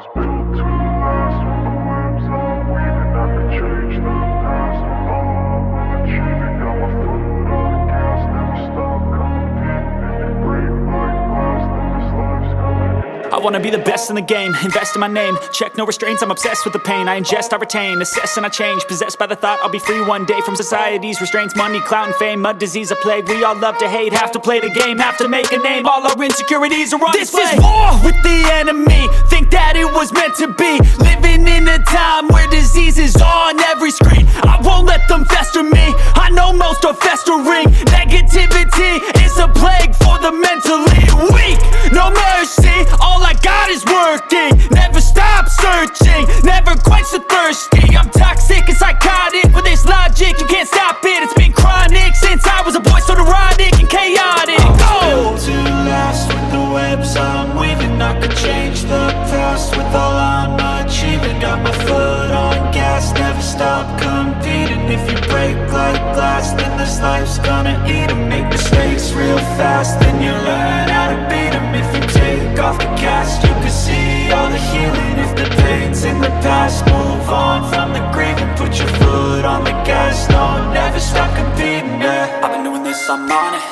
was built to last. With the webs I'm weaving, I could change the past. With all I'm achieving, got my foot on the gas. Never stop competing. If you break like glass, then this life's gonna end. I wanna be the best in the game, invest in my name. Check no restraints, I'm obsessed with the pain. I ingest, I retain, assess and I change. Possessed by the thought I'll be free one day from society's restraints. Money, clout and fame, mud, disease, a plague. We all love to hate, have to play the game, have to make a name. All our insecurities are on display. This is war with the enemy, think that it was meant to be. Living in a time where disease is on every screen. I won't let them fester me, I know most are festering. Negativity is a plague for the mentally weak. No mercy, all I got is working. Never stop searching, never quench the thirsty. I'm toxic and psychotic, with this logic you can't stop it. It's been chronic since I was a boy, so neurotic and chaotic. Built to last. With the webs I'm weaving, I could change the past. With all I'm achieving, got my foot on gas. Never stop competing. If you break like glass, then this life's gonna eat 'em. Make mistakes real fast, then you learn how to beat 'em. If you take off the cast, you can see all the healing. If the pain's in the past, move on from the grieving. Put your foot on the gas, no, never stop competing, yeah. I've been doing this, I'm on it.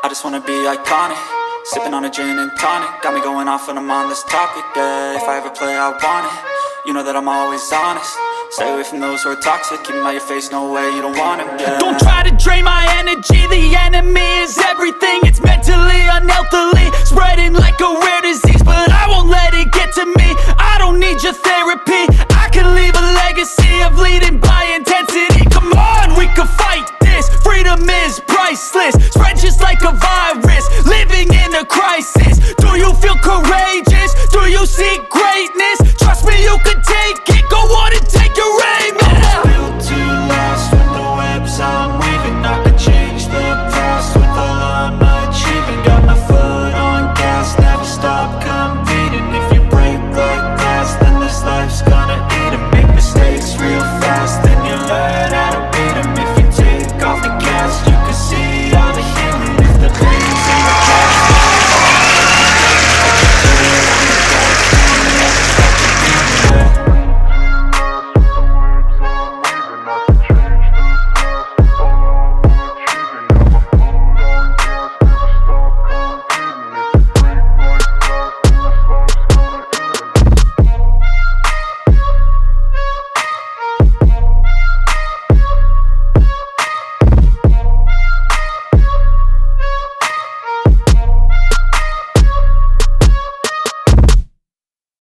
I just wanna be iconic. Sipping on a gin and tonic, got me going off when I'm on this topic, yeah. If I ever play, I want it. You know that I'm always honest. Stay away from those who are toxic. Keep them out your face, no way, you don't want it, yeah. Don't try to drain my energy. The enemy is everything. It's mentally, unhealthily, spreading like a rare disease. But I won't let it get to me.